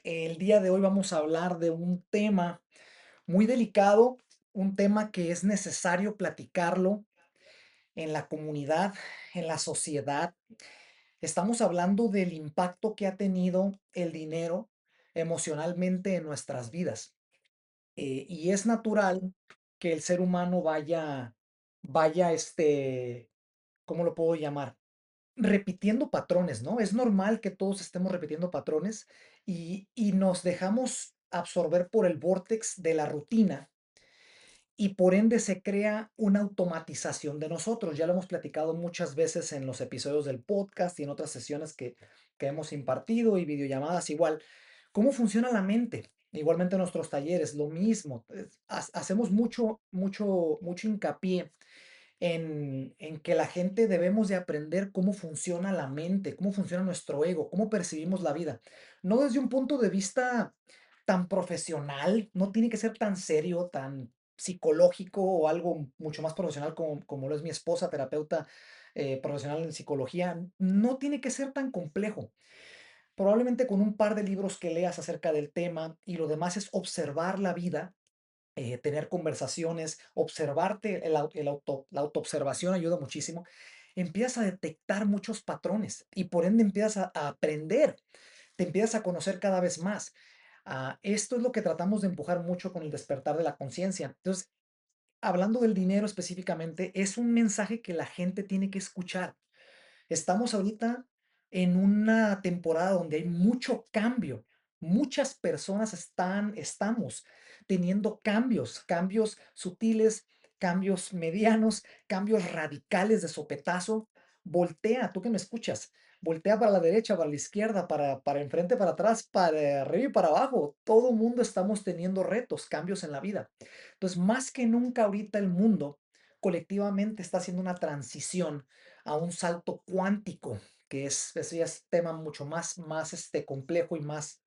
El día de hoy vamos a hablar de un tema muy delicado, un tema que es necesario platicarlo en la comunidad, en la sociedad. Estamos hablando del impacto que ha tenido el dinero emocionalmente en nuestras vidas. Y es natural que el ser humano vaya, ¿cómo lo puedo llamar? Repitiendo patrones, ¿no? Es normal que todos estemos repitiendo patrones y nos dejamos absorber por el vórtex de la rutina y por ende se crea una automatización de nosotros. Ya lo hemos platicado muchas veces en los episodios del podcast y en otras sesiones que hemos impartido y videollamadas igual. ¿Cómo funciona la mente? Igualmente en nuestros talleres, lo mismo. Hacemos mucho hincapié en que la gente debemos de aprender cómo funciona la mente, cómo funciona nuestro ego, cómo percibimos la vida. No desde un punto de vista tan profesional, no tiene que ser tan serio, tan psicológico o algo mucho más profesional como lo es mi esposa, terapeuta profesional en psicología. No tiene que ser tan complejo. Probablemente con un par de libros que leas acerca del tema y lo demás es observar la vida, tener conversaciones, observarte, la autoobservación ayuda muchísimo. Empiezas a detectar muchos patrones y por ende empiezas a aprender, te empiezas a conocer cada vez más. Esto es lo que tratamos de empujar mucho con el despertar de la conciencia. Entonces, hablando del dinero específicamente, es un mensaje que la gente tiene que escuchar. Estamos ahorita en una temporada donde hay mucho cambio. Muchas personas estamos teniendo cambios sutiles, cambios medianos, cambios radicales de sopetazo. Voltea, tú que me escuchas, voltea para la derecha, para la izquierda, para enfrente, para atrás, para arriba y para abajo. Todo mundo estamos teniendo retos, cambios en la vida. Entonces, más que nunca ahorita el mundo colectivamente está haciendo una transición a un salto cuántico, que eso ya es tema mucho más complejo y más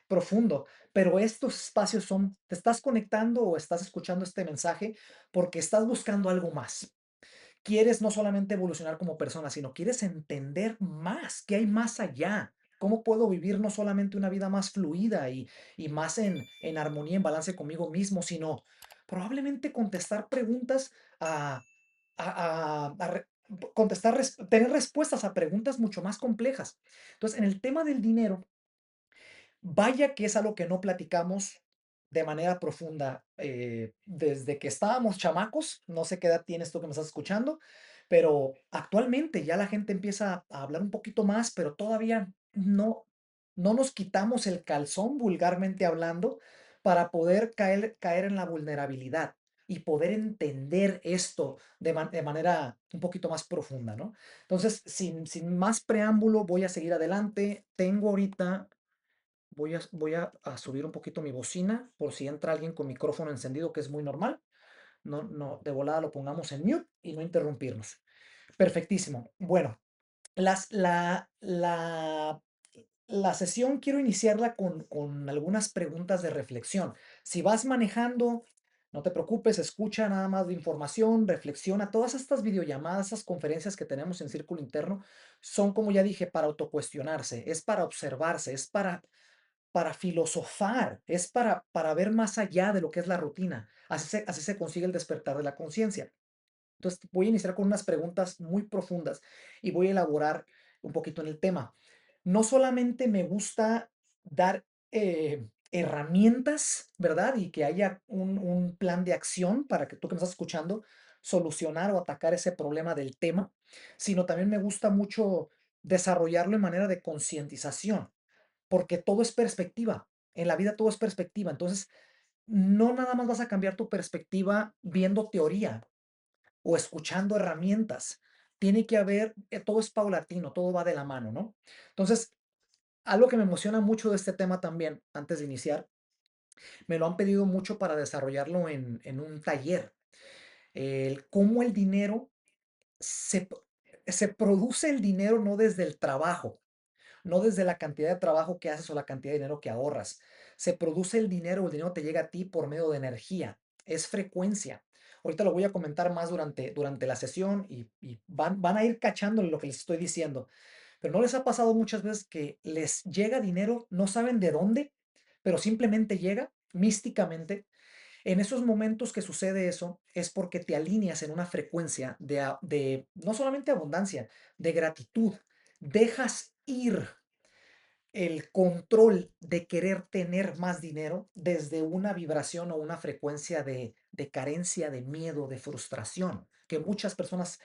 profundo. Pero estos espacios son, te estás conectando o estás escuchando este mensaje porque estás buscando algo más. Quieres no solamente evolucionar como persona, sino quieres entender más, qué hay más allá. ¿Cómo puedo vivir no solamente una vida más fluida y más en armonía, en balance conmigo mismo, sino probablemente contestar preguntas a, a re- tener respuestas a preguntas mucho más complejas. Entonces, en el tema del dinero, vaya que es algo que no platicamos de manera profunda, desde que estábamos chamacos, no sé qué edad tienes tú que me estás escuchando, pero actualmente ya la gente empieza a hablar un poquito más, pero todavía no nos quitamos el calzón, vulgarmente hablando, para poder caer en la vulnerabilidad y poder entender esto de manera un poquito más profunda, ¿no? Entonces, sin más preámbulo, voy a seguir adelante. Tengo ahorita voy a subir un poquito mi bocina por si entra alguien con micrófono encendido, que es muy normal. No, de volada lo pongamos en mute y no interrumpirnos. Perfectísimo. Bueno, las, la sesión quiero iniciarla con algunas preguntas de reflexión. Si vas manejando, no te preocupes, escucha nada más de información, reflexiona. Todas estas videollamadas, esas conferencias que tenemos en Círculo Interno, son, como ya dije, para autocuestionarse, es para observarse, es para filosofar, es para ver más allá de lo que es la rutina. Así se consigue el despertar de la conciencia. Entonces, voy a iniciar con unas preguntas muy profundas y voy a elaborar un poquito en el tema. No solamente me gusta dar herramientas, ¿verdad? Y que haya un plan de acción para que tú que me estás escuchando solucionar o atacar ese problema del tema, sino también me gusta mucho desarrollarlo en manera de concientización porque todo es perspectiva. En la vida todo es perspectiva. Entonces, no nada más vas a cambiar tu perspectiva viendo teoría o escuchando herramientas. Tiene que haber, todo es paulatino, todo va de la mano, ¿no? Entonces, algo que me emociona mucho de este tema también, antes de iniciar, me lo han pedido mucho para desarrollarlo en un taller. El cómo el dinero se, se produce el dinero no desde el trabajo, no desde la cantidad de trabajo que haces o la cantidad de dinero que ahorras. Se produce el dinero te llega a ti por medio de energía, es frecuencia. Ahorita lo voy a comentar más durante la sesión y van a ir cachando lo que les estoy diciendo. Pero ¿no les ha pasado muchas veces que les llega dinero, no saben de dónde? pero simplemente llega místicamente. En esos momentos que sucede eso es porque te alineas en una frecuencia de no solamente abundancia, de gratitud. Dejas ir el control de querer tener más dinero desde una vibración o una frecuencia de carencia, de miedo, de frustración, que muchas personas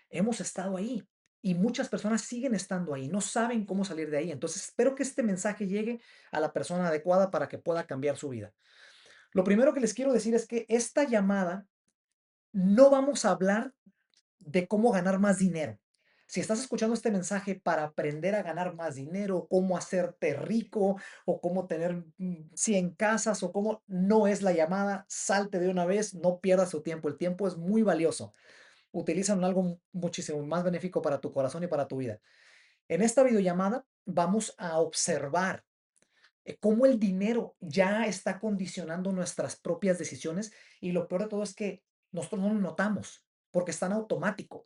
hemos estado ahí y muchas personas siguen estando ahí, no saben cómo salir de ahí. Entonces, espero que este mensaje llegue a la persona adecuada para que pueda cambiar su vida. Lo primero que les quiero decir es que esta llamada no vamos a hablar de cómo ganar más dinero. Si estás escuchando este mensaje para aprender a ganar más dinero, cómo hacerte rico o cómo tener 100 casas o cómo no es la llamada, salte de una vez, no pierdas tu tiempo. El tiempo es muy valioso. Utilízalo en algo muchísimo más benéfico para tu corazón y para tu vida. En esta videollamada vamos a observar cómo el dinero ya está condicionando nuestras propias decisiones y lo peor de todo es que nosotros no lo notamos porque está en automático.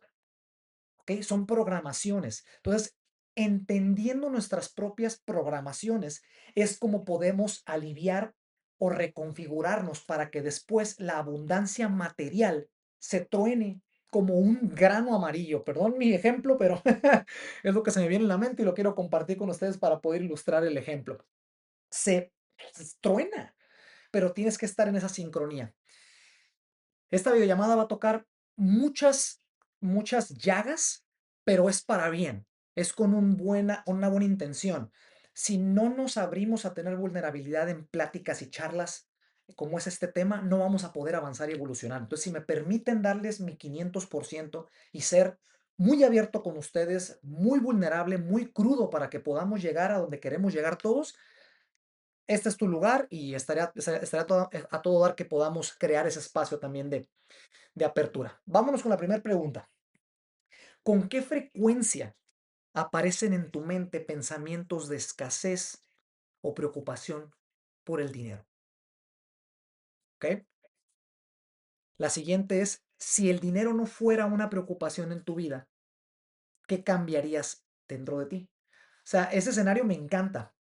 ¿Ok? Son programaciones. Entonces, entendiendo nuestras propias programaciones es como podemos aliviar o reconfigurarnos para que después la abundancia material se truene como un grano amarillo. Perdón mi ejemplo, pero es lo que se me viene en la mente y lo quiero compartir con ustedes para poder ilustrar el ejemplo. Se truena, pero tienes que estar en esa sincronía. Esta videollamada va a tocar muchas llagas, pero es para bien. Es con una buena intención. Si no nos abrimos a tener vulnerabilidad en pláticas y charlas, como es este tema, no vamos a poder avanzar y evolucionar. Entonces, si me permiten darles mi 500% y ser muy abierto con ustedes, muy vulnerable, muy crudo para que podamos llegar a donde queremos llegar todos, este es tu lugar y a todo dar que podamos crear ese espacio también de apertura. Vámonos con la primera pregunta. ¿Con qué frecuencia aparecen en tu mente pensamientos de escasez o preocupación por el dinero? ¿Ok? La siguiente es, si el dinero no fuera una preocupación en tu vida, ¿qué cambiarías dentro de ti? O sea, ese escenario me encanta.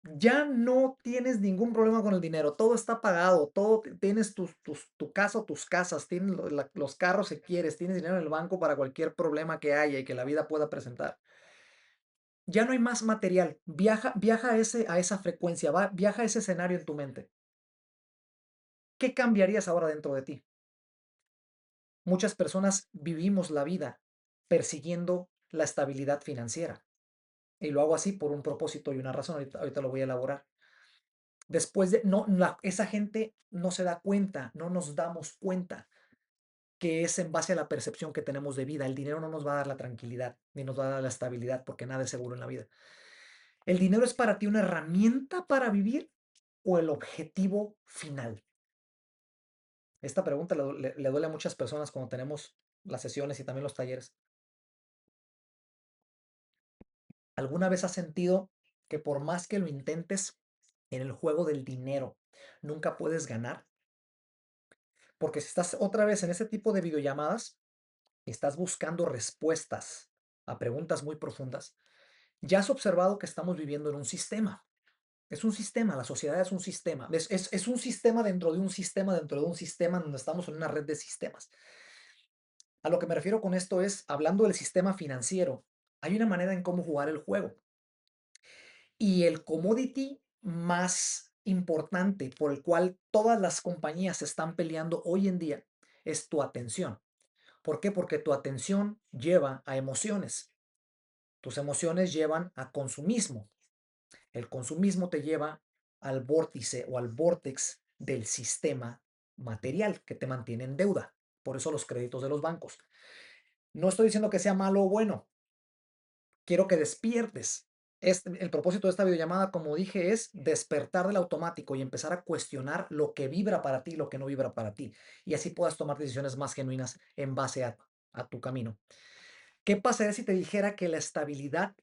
Ya no tienes ningún problema con el dinero, todo está pagado, tienes tu casa o tus casas, tienes los carros que quieres, tienes dinero en el banco para cualquier problema que haya y que la vida pueda presentar. Ya no hay más material, viaja a esa frecuencia, viaja a ese escenario en tu mente. ¿Qué cambiarías ahora dentro de ti? Muchas personas vivimos la vida persiguiendo la estabilidad financiera y lo hago así por un propósito y una razón, ahorita lo voy a elaborar. Después de, no, esa gente no se da cuenta, no nos damos cuenta que es en base a la percepción que tenemos de vida. El dinero no nos va a dar la tranquilidad, ni nos va a dar la estabilidad, porque nada es seguro en la vida. ¿El dinero es para ti una herramienta para vivir o el objetivo final? Esta pregunta le duele a muchas personas cuando tenemos las sesiones y también los talleres. ¿Alguna vez has sentido que por más que lo intentes en el juego del dinero, nunca puedes ganar? Porque si estás otra vez en ese tipo de videollamadas, estás buscando respuestas a preguntas muy profundas, ya has observado que estamos viviendo en un sistema. Es un sistema, la sociedad es un sistema. Es un sistema dentro de un sistema dentro de un sistema donde estamos en una red de sistemas. A lo que me refiero con esto es, hablando del sistema financiero, hay una manera en cómo jugar el juego. Y el commodity más importante por el cual todas las compañías están peleando hoy en día es tu atención. ¿Por qué? Porque tu atención lleva a emociones. Tus emociones llevan a consumismo. El consumismo te lleva al vórtice o al vórtex del sistema material que te mantiene en deuda. Por eso los créditos de los bancos. No estoy diciendo que sea malo o bueno. Quiero que despiertes. El propósito de esta videollamada, como dije, es despertar del automático y empezar a cuestionar lo que vibra para ti y lo que no vibra para ti. Y así puedas tomar decisiones más genuinas en base a tu camino. ¿Qué pasaría si te dijera que la estabilidad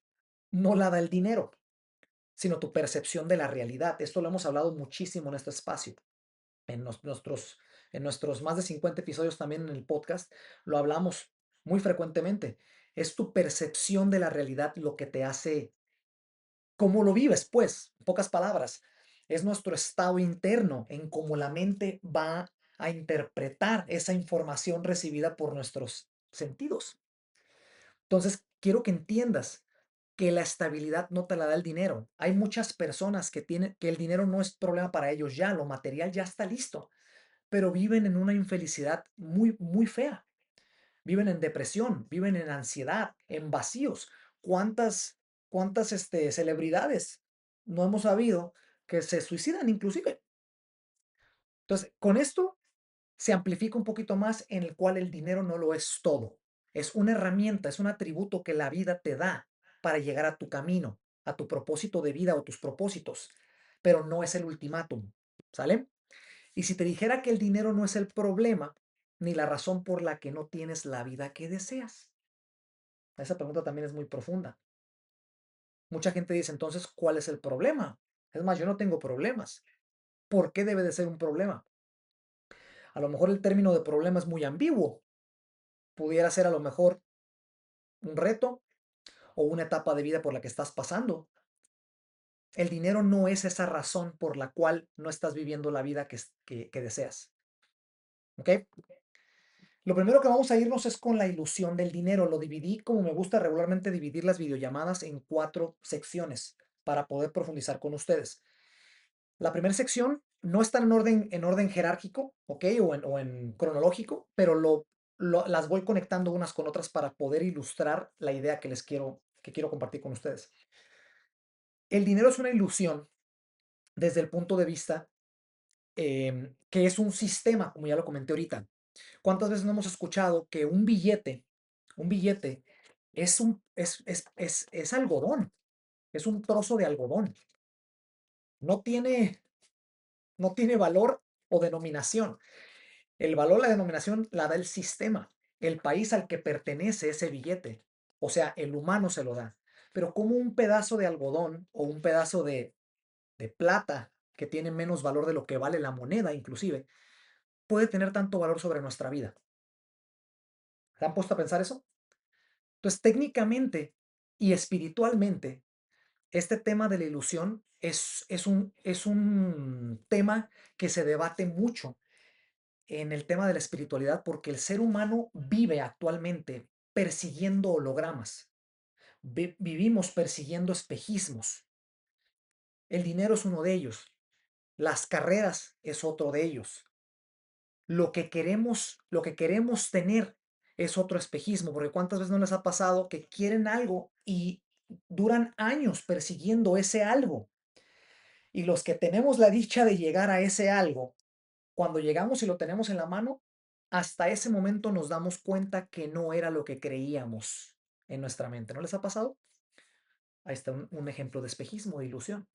no la da el dinero, sino tu percepción de la realidad? Esto lo hemos hablado muchísimo en este espacio. En nuestros más de 50 episodios también en el podcast lo hablamos muy frecuentemente. Es tu percepción de la realidad lo que te hace, cómo lo vives, pues, en pocas palabras. es nuestro estado interno en cómo la mente va a interpretar esa información recibida por nuestros sentidos. Entonces, quiero que entiendas que la estabilidad no te la da el dinero. Hay muchas personas que tienen que el dinero no es problema para ellos ya, lo material ya está listo, pero viven en una infelicidad muy muy fea. Viven en depresión, viven en ansiedad, en vacíos. ¿Cuántas celebridades no hemos sabido que se suicidan inclusive? Entonces, con esto se amplifica un poquito más en el cual el dinero no lo es todo. Es una herramienta, es un atributo que la vida te da para llegar a tu camino, a tu propósito de vida o tus propósitos, pero no es el ultimátum, ¿sale? Y si te dijera que el dinero no es el problema, ni la razón por la que no tienes la vida que deseas. Esa pregunta también es muy profunda. Mucha gente dice, entonces, ¿cuál es el problema? Es más, yo no tengo problemas. ¿Por qué debe de ser un problema? A lo mejor el término de problema es muy ambiguo. Pudiera ser a lo mejor un reto o una etapa de vida por la que estás pasando. El dinero no es esa razón por la cual no estás viviendo la vida que deseas. ¿Ok? Lo primero que vamos a irnos es con la ilusión del dinero. Lo dividí como me gusta regularmente dividir las videollamadas en 4 secciones para poder profundizar con ustedes. La primera sección no está en orden jerárquico, ¿ok? O en cronológico, pero las voy conectando unas con otras para poder ilustrar la idea que quiero compartir con ustedes. El dinero es una ilusión desde el punto de vista que es un sistema, como ya lo comenté ahorita. ¿Cuántas veces no hemos escuchado que un billete es algodón, es un trozo de algodón? No tiene, no tiene valor o denominación. El valor, la denominación la da el sistema, el país al que pertenece ese billete. O sea, el humano se lo da. Pero como un pedazo de algodón o un pedazo de plata que tiene menos valor de lo que vale la moneda, inclusive, puede tener tanto valor sobre nuestra vida. ¿Se han puesto a pensar eso? Entonces, técnicamente y espiritualmente, este tema de la ilusión es un tema que se debate mucho en el tema de la espiritualidad porque el ser humano vive actualmente persiguiendo hologramas. Vivimos persiguiendo espejismos. El dinero es uno de ellos. Las carreras es otro de ellos. Lo que queremos tener es otro espejismo, porque cuántas veces no les ha pasado que quieren algo y duran años persiguiendo ese algo. Y los que tenemos la dicha de llegar a ese algo, cuando llegamos y lo tenemos en la mano, hasta ese momento nos damos cuenta que no era lo que creíamos en nuestra mente. ¿No les ha pasado? Ahí está un ejemplo de espejismo, de ilusión.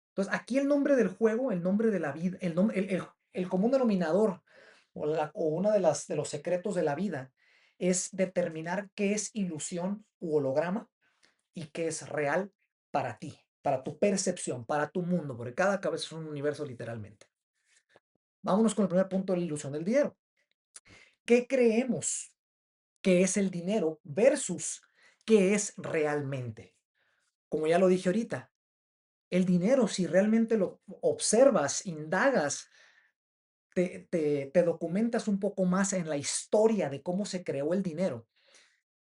Entonces, aquí el nombre del juego, el nombre de la vida, el común denominador o una de los secretos de la vida es determinar qué es ilusión u holograma y qué es real para ti, para tu percepción, para tu mundo, porque cada cabeza es un universo literalmente. Vámonos con el primer punto de la ilusión del dinero. ¿Qué creemos que es el dinero versus qué es realmente? Como ya lo dije ahorita, el dinero, si realmente lo observas, indagas, te documentas un poco más en la historia de cómo se creó el dinero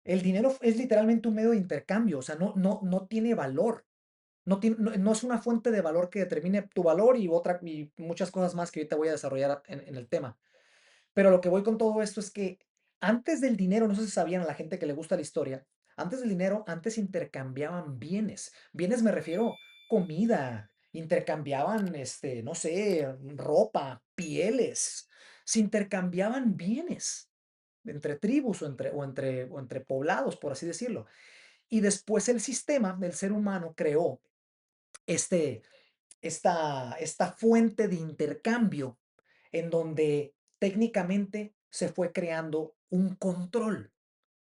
es literalmente un medio de intercambio, o sea, no tiene valor. No es una fuente de valor que determine tu valor y muchas cosas más que ahorita voy a desarrollar en el tema. Pero lo que voy con todo esto es que antes del dinero, no sé si sabían a la gente que le gusta la historia, antes del dinero, antes intercambiaban bienes. Bienes me refiero comida, intercambiaban, no sé, ropa, pieles, se intercambiaban bienes entre tribus o entre poblados, por así decirlo. Y después el sistema del ser humano creó este, esta fuente de intercambio en donde técnicamente se fue creando un control.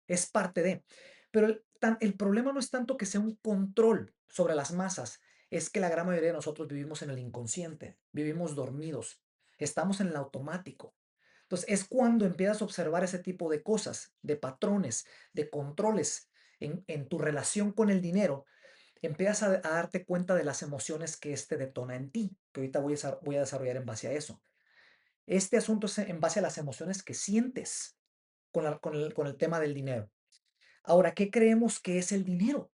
Es parte de. Pero el problema no es tanto que sea un control sobre las masas, es que la gran mayoría de nosotros vivimos en el inconsciente, vivimos dormidos, estamos en el automático. Entonces es cuando empiezas a observar ese tipo de cosas, de patrones, de controles en tu relación con el dinero, empiezas a darte cuenta de las emociones que este detona en ti, que ahorita voy a desarrollar en base a eso. Este asunto es en base a las emociones que sientes con el tema del dinero. Ahora, ¿qué creemos que es el dinero?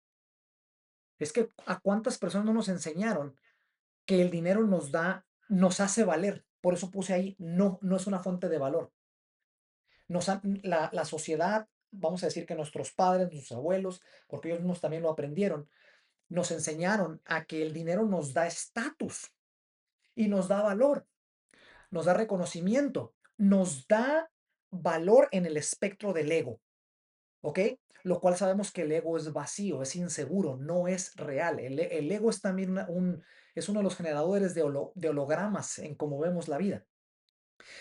Es que a cuántas personas no nos enseñaron que el dinero nos hace valer. Por eso puse ahí, no, no es una fuente de valor. La sociedad, vamos a decir que nuestros padres, nuestros abuelos, porque ellos mismos también lo aprendieron, nos enseñaron a que el dinero nos da estatus y nos da valor, nos da reconocimiento, nos da valor en el espectro del ego, ¿ok? Lo cual sabemos que el ego es vacío, es inseguro, no es real. El ego es también es uno de los generadores de hologramas en cómo vemos la vida.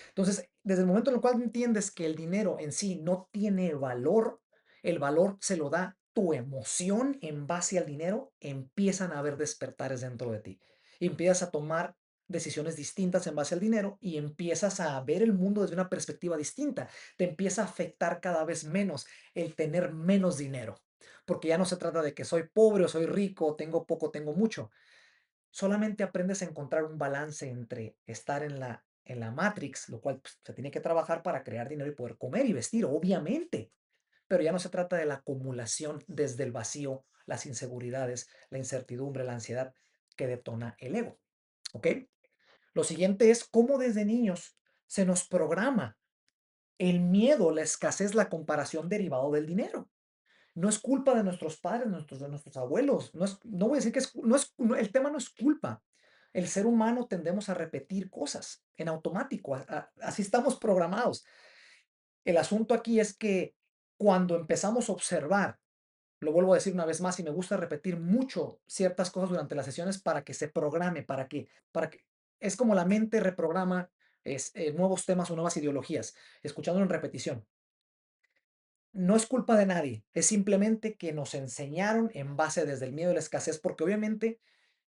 Entonces, desde el momento en el cual entiendes que el dinero en sí no tiene valor, el valor se lo da tu emoción en base al dinero, empiezan a haber despertares dentro de ti. Y empiezas a tomar decisiones distintas en base al dinero y empiezas a ver el mundo desde una perspectiva distinta. Te empieza a afectar cada vez menos el tener menos dinero, porque ya no se trata de que soy pobre o soy rico, tengo poco, tengo mucho. Solamente aprendes a encontrar un balance entre estar en la Matrix, lo cual pues, se tiene que trabajar para crear dinero y poder comer y vestir, obviamente. Pero ya no se trata de la acumulación desde el vacío, las inseguridades, la incertidumbre, la ansiedad que detona el ego. ¿Ok? Lo siguiente es cómo desde niños se nos programa el miedo, la escasez, la comparación derivado del dinero. No es culpa de nuestros padres, de nuestros abuelos. No voy a decir que el tema no es culpa. El ser humano tendemos a repetir cosas en automático. Así estamos programados. El asunto aquí es que cuando empezamos a observar, lo vuelvo a decir una vez más y me gusta repetir mucho ciertas cosas durante las sesiones para que se programe, para que es como la mente reprograma nuevos temas o nuevas ideologías, escuchándolo en repetición. No es culpa de nadie, es simplemente que nos enseñaron en base desde el miedo y la escasez, porque obviamente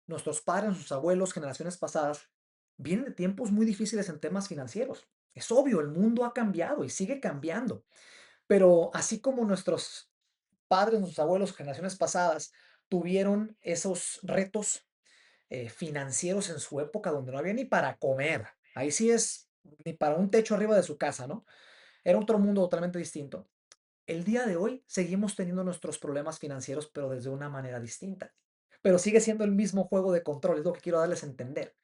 nuestros padres, nuestros abuelos, generaciones pasadas, vienen de tiempos muy difíciles en temas financieros. Es obvio, el mundo ha cambiado y sigue cambiando, pero así como nuestros padres, nuestros abuelos, generaciones pasadas, tuvieron esos retos financieros en su época donde no había ni para comer, ahí sí es ni para un techo arriba de su casa, ¿no? Era otro mundo totalmente distinto. El día de hoy seguimos teniendo nuestros problemas financieros, pero desde una manera distinta. Pero sigue siendo el mismo juego de control, es lo que quiero darles a entender.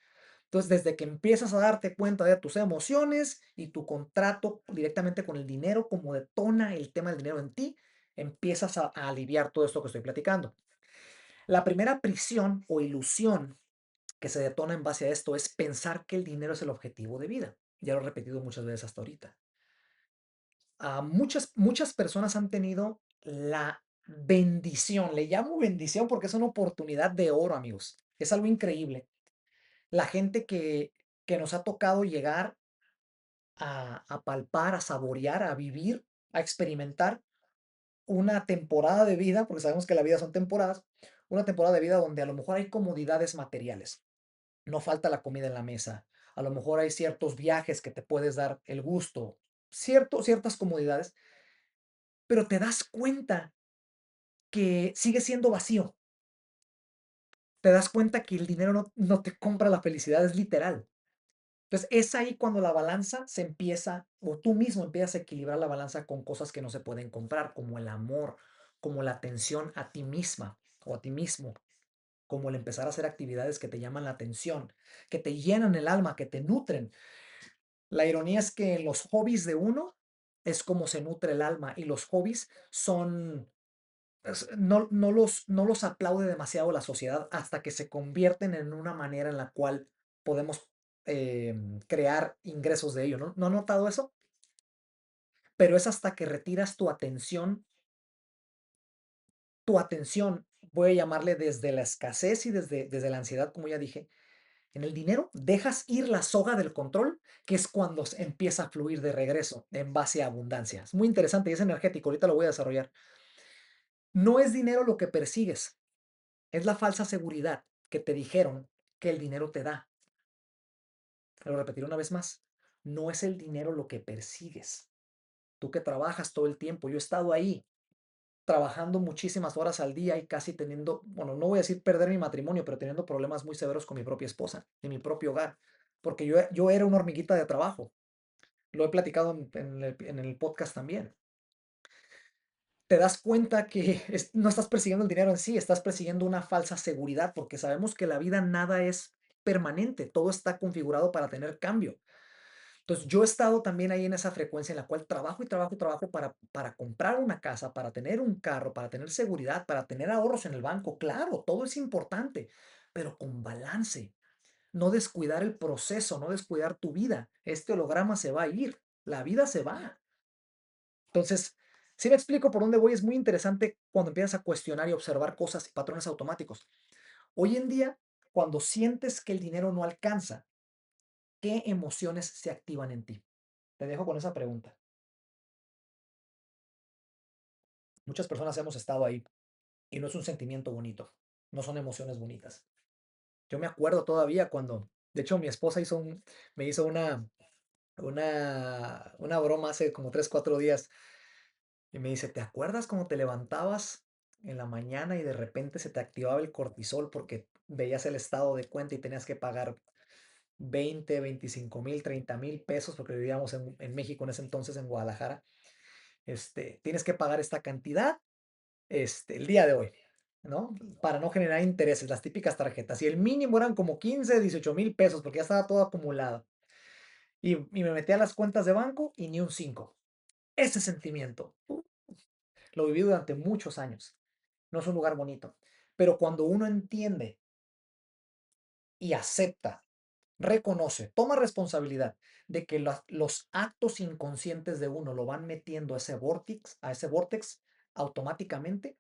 Entonces, desde que empiezas a darte cuenta de tus emociones y tu contrato directamente con el dinero, como detona el tema del dinero en ti, empiezas a aliviar todo esto que estoy platicando. La primera prisión o ilusión que se detona en base a esto es pensar que el dinero es el objetivo de vida. Ya lo he repetido muchas veces hasta ahorita. Muchas personas han tenido la bendición, le llamo bendición porque es una oportunidad de oro, amigos. Es algo increíble. La gente que nos ha tocado llegar a palpar, a saborear, a vivir, a experimentar una temporada de vida, porque sabemos que la vida son temporadas, una temporada de vida donde a lo mejor hay comodidades materiales. No falta la comida en la mesa. A lo mejor hay ciertos viajes que te puedes dar el gusto, ciertas comodidades, pero te das cuenta que sigue siendo vacío. Te das cuenta que el dinero no te compra la felicidad, es literal. Entonces, es ahí cuando la balanza se empieza, o tú mismo empiezas a equilibrar la balanza con cosas que no se pueden comprar, como el amor, como la atención a ti misma o a ti mismo, como el empezar a hacer actividades que te llaman la atención, que te llenan el alma, que te nutren. La ironía es que los hobbies de uno es como se nutre el alma y los hobbies son no los aplaude demasiado la sociedad hasta que se convierten en una manera en la cual podemos crear ingresos de ello. ¿No has notado eso? Pero es hasta que retiras tu atención, voy a llamarle desde la escasez y desde la ansiedad, como ya dije, en el dinero, dejas ir la soga del control, que es cuando empieza a fluir de regreso en base a abundancia. Es muy interesante y es energético, ahorita lo voy a desarrollar. No es dinero lo que persigues, es la falsa seguridad que te dijeron que el dinero te da. Lo repetiré una vez más. No es el dinero lo que persigues. Tú que trabajas todo el tiempo, yo he estado ahí. trabajando muchísimas horas al día y casi teniendo, bueno, no voy a decir perder mi matrimonio, pero teniendo problemas muy severos con mi propia esposa, en mi propio hogar, porque yo era una hormiguita de trabajo. Lo he platicado en el podcast también. Te das cuenta que no estás persiguiendo el dinero en sí, estás persiguiendo una falsa seguridad, porque sabemos que la vida nada es permanente, todo está configurado para tener cambio. Entonces, yo he estado también ahí en esa frecuencia en la cual trabajo y trabajo y trabajo para comprar una casa, para tener un carro, para tener seguridad, para tener ahorros en el banco. Claro, todo es importante, pero con balance. No descuidar el proceso, no descuidar tu vida. Este holograma se va a ir, la vida se va. Entonces, si me explico por dónde voy, es muy interesante cuando empiezas a cuestionar y observar cosas y patrones automáticos. Hoy en día, cuando sientes que el dinero no alcanza, ¿qué emociones se activan en ti? Te dejo con esa pregunta. Muchas personas hemos estado ahí y no es un sentimiento bonito, no son emociones bonitas. Yo me acuerdo todavía cuando, de hecho, mi esposa me hizo una broma hace como 3, 4 días y me dice, ¿te acuerdas cómo te levantabas en la mañana y de repente se te activaba el cortisol porque veías el estado de cuenta y tenías que pagar 20, 25 mil, 30 mil pesos, porque vivíamos en México en ese entonces, en Guadalajara? Tienes que pagar esta cantidad el día de hoy, ¿no? Para no generar intereses, las típicas tarjetas. Y el mínimo eran como 15, 18 mil pesos, porque ya estaba todo acumulado. Y me metí a las cuentas de banco y ni un 5. Ese sentimiento, lo viví durante muchos años. No es un lugar bonito. Pero cuando uno entiende y acepta, reconoce, toma responsabilidad de que los actos inconscientes de uno lo van metiendo a ese vortex automáticamente.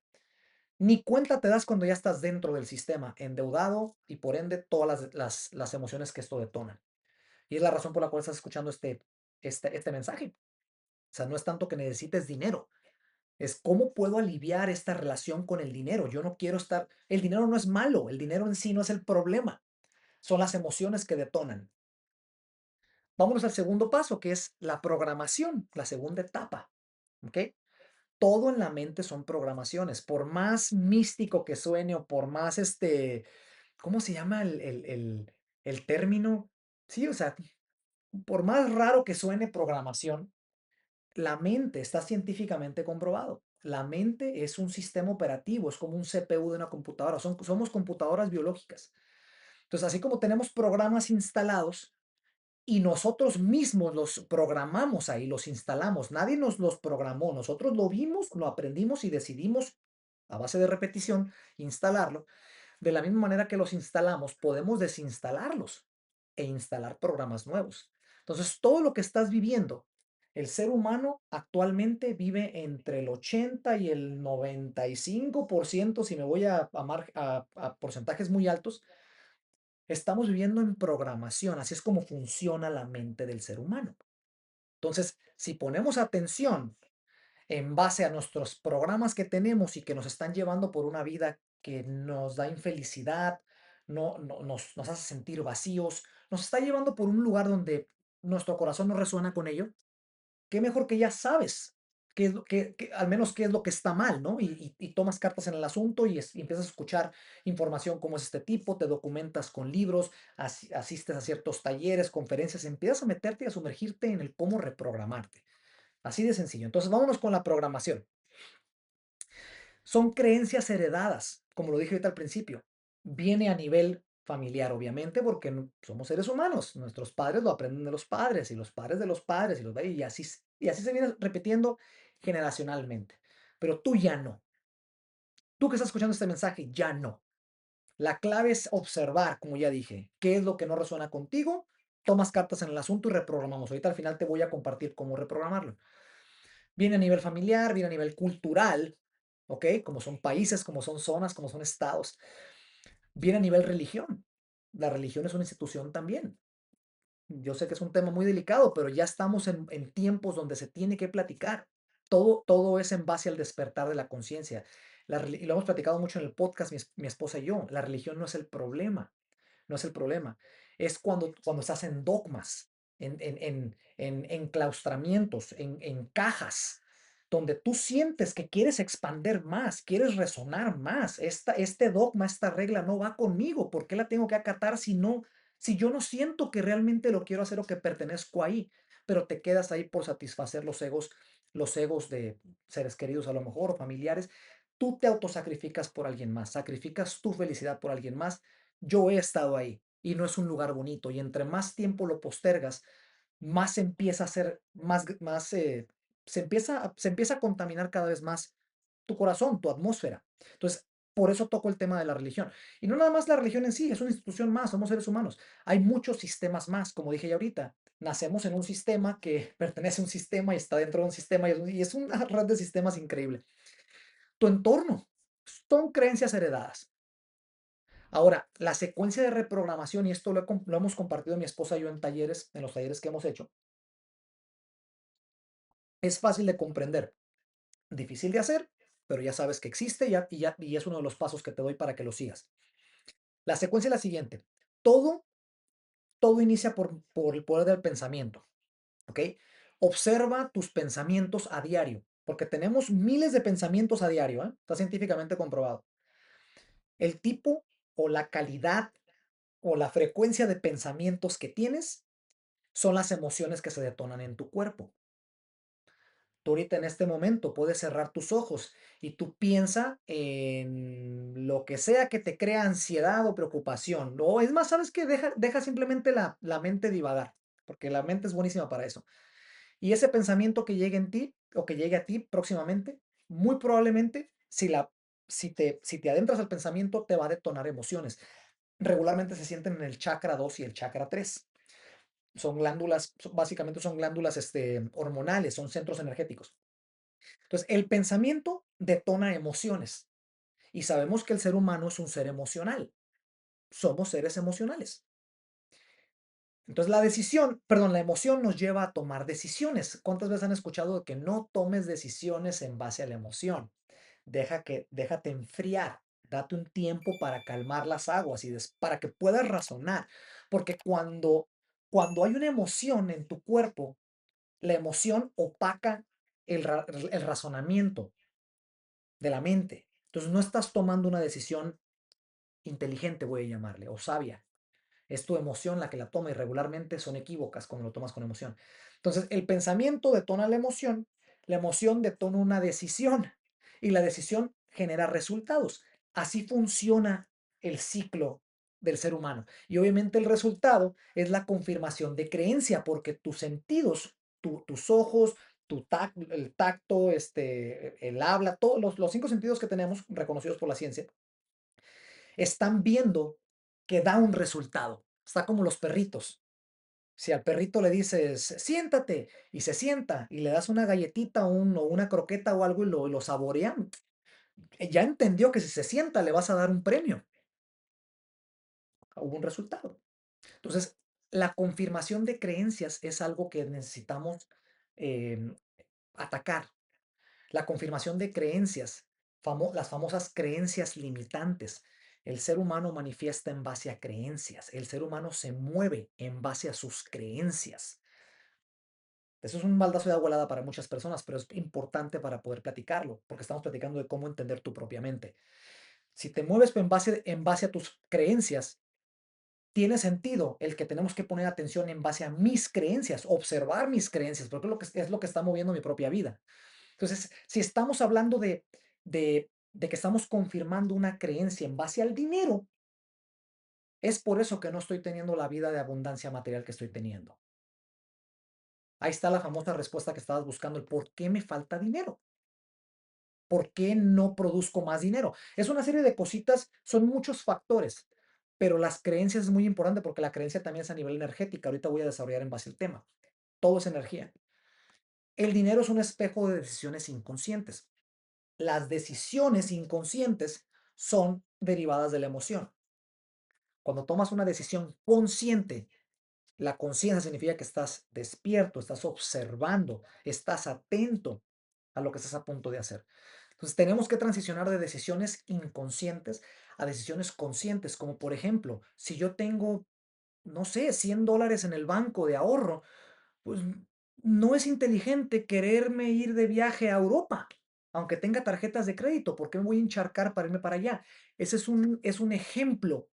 Ni cuenta te das cuando ya estás dentro del sistema, endeudado y por ende todas las emociones que esto detona. Y es la razón por la cual estás escuchando este mensaje. O sea, no es tanto que necesites dinero, es cómo puedo aliviar esta relación con el dinero. Yo no quiero estar, el dinero no es malo, el dinero en sí no es el problema, son las emociones que detonan. Vámonos al segundo paso, que es la programación, la segunda etapa. ¿Ok? Todo en la mente son programaciones. Por más místico que suene o por más ¿cómo se llama el término? Sí, o sea, por más raro que suene programación, la mente está científicamente comprobado. La mente es un sistema operativo, es como un CPU de una computadora. Somos computadoras biológicas. Entonces, así como tenemos programas instalados y nosotros mismos los programamos ahí, los instalamos, nadie nos los programó, nosotros lo vimos, lo aprendimos y decidimos a base de repetición instalarlo. De la misma manera que los instalamos, podemos desinstalarlos e instalar programas nuevos. Entonces, todo lo que estás viviendo, el ser humano actualmente vive entre el 80 y el 95%, si me voy a porcentajes muy altos, estamos viviendo en programación. Así es como funciona la mente del ser humano. Entonces, si ponemos atención en base a nuestros programas que tenemos y que nos están llevando por una vida que nos da infelicidad, nos hace sentir vacíos, nos está llevando por un lugar donde nuestro corazón no resuena con ello, qué mejor que ya sabes qué es al menos qué es lo que está mal, ¿no? Y tomas cartas en el asunto y empiezas a escuchar información como es este tipo, te documentas con libros, asistes a ciertos talleres, conferencias, empiezas a meterte y a sumergirte en el cómo reprogramarte. Así de sencillo. Entonces, vámonos con la programación. Son creencias heredadas, como lo dije ahorita al principio. Viene a nivel familiar, obviamente, porque somos seres humanos. Nuestros padres lo aprenden de los padres y los padres de los padres y así se viene repitiendo generacionalmente. Pero tú ya no. Tú que estás escuchando este mensaje, ya no. La clave es observar, como ya dije, qué es lo que no resuena contigo, tomas cartas en el asunto y reprogramamos. Ahorita al final te voy a compartir cómo reprogramarlo. Viene a nivel familiar, viene a nivel cultural, ¿ok? Como son países, como son zonas, como son estados. Viene a nivel religión. La religión es una institución también. Yo sé que es un tema muy delicado, pero ya estamos en tiempos donde se tiene que platicar. Todo es en base al despertar de la conciencia. Y lo hemos platicado mucho en el podcast, mi esposa y yo. La religión no es el problema, no es el problema. Es cuando estás en dogmas, en enclaustramientos, en cajas. donde tú sientes que quieres expander más, quieres resonar más. Este dogma, esta regla no va conmigo. ¿Por qué la tengo que acatar si yo no siento que realmente lo quiero hacer o que pertenezco ahí? Pero te quedas ahí por satisfacer los egos de seres queridos a lo mejor o familiares. Tú te autosacrificas por alguien más, sacrificas tu felicidad por alguien más. Yo he estado ahí y no es un lugar bonito y entre más tiempo lo postergas, más empieza a ser, se empieza a contaminar cada vez más tu corazón, tu atmósfera. Entonces, por eso toco el tema de la religión. Y no nada más la religión en sí, es una institución más, somos seres humanos. Hay muchos sistemas más, como dije ya ahorita. Nacemos en un sistema que pertenece a un sistema y está dentro de un sistema y es una red de sistemas increíble. Tu entorno son creencias heredadas. Ahora, la secuencia de reprogramación, y esto lo hemos compartido mi esposa y yo en talleres, en los talleres que hemos hecho, es fácil de comprender. Difícil de hacer, pero ya sabes que existe y es uno de los pasos que te doy para que lo sigas. La secuencia es la siguiente. Todo, todo inicia por el poder del pensamiento, ¿ok? Observa tus pensamientos a diario, porque tenemos miles de pensamientos a diario, ¿eh? Está científicamente comprobado. El tipo o la calidad o la frecuencia de pensamientos que tienes son las emociones que se detonan en tu cuerpo. Tú ahorita en este momento puedes cerrar tus ojos y tú piensa en lo que sea que te crea ansiedad o preocupación. O es más, ¿sabes qué? Deja simplemente la mente divagar, porque la mente es buenísima para eso. Y ese pensamiento que llegue en ti o que llegue a ti próximamente, muy probablemente, si te adentras al pensamiento, te va a detonar emociones. Regularmente se sienten en el chakra 2 y el chakra 3. Son glándulas, básicamente son glándulas hormonales, son centros energéticos. Entonces, el pensamiento detona emociones y sabemos que el ser humano es un ser emocional. Somos seres emocionales. Entonces, la emoción nos lleva a tomar decisiones. ¿Cuántas veces han escuchado que no tomes decisiones en base a la emoción? Déjate enfriar, date un tiempo para calmar las aguas y para que puedas razonar. Porque cuando hay una emoción en tu cuerpo, la emoción opaca el razonamiento de la mente. Entonces no estás tomando una decisión inteligente, voy a llamarle, o sabia. Es tu emoción la que la toma y regularmente son equívocas cuando lo tomas con emoción. Entonces el pensamiento detona la emoción detona una decisión y la decisión genera resultados. Así funciona el ciclo del ser humano. Y obviamente el resultado es la confirmación de creencia porque tus sentidos, tus ojos, el tacto, el habla, todos los cinco sentidos que tenemos reconocidos por la ciencia, están viendo que da un resultado. Está como los perritos. Si al perrito le dices, siéntate, y se sienta, y le das una galletita o una croqueta o algo y lo saborea, ya entendió que si se sienta le vas a dar un premio. Hubo un resultado. Entonces, la confirmación de creencias es algo que necesitamos eh, atacar. La confirmación de creencias, las famosas creencias limitantes. El ser humano manifiesta en base a creencias. El ser humano se mueve en base a sus creencias. Eso es un baldazo de agua helada para muchas personas, pero es importante para poder platicarlo, porque estamos platicando de cómo entender tu propia mente. Si te mueves en base a tus creencias, tiene sentido el que tenemos que poner atención en base a mis creencias, observar mis creencias, porque es lo que está moviendo mi propia vida. Entonces, si estamos hablando de que estamos confirmando una creencia en base al dinero, es por eso que no estoy teniendo la vida de abundancia material que estoy teniendo. Ahí está la famosa respuesta que estabas buscando, el por qué me falta dinero. ¿Por qué no produzco más dinero? Es una serie de cositas, son muchos factores, pero las creencias es muy importante porque la creencia también es a nivel energética. Ahorita voy a desarrollar en base al tema. Todo es energía. El dinero es un espejo de decisiones inconscientes. Las decisiones inconscientes son derivadas de la emoción. Cuando tomas una decisión consciente, la conciencia significa que estás despierto, estás observando, estás atento a lo que estás a punto de hacer. Entonces tenemos que transicionar de decisiones inconscientes a decisiones conscientes, como por ejemplo, si yo tengo, no sé, $100 en el banco de ahorro, pues no es inteligente quererme ir de viaje a Europa, aunque tenga tarjetas de crédito. ¿Por qué me voy a encharcar para irme para allá? Ese es un ejemplo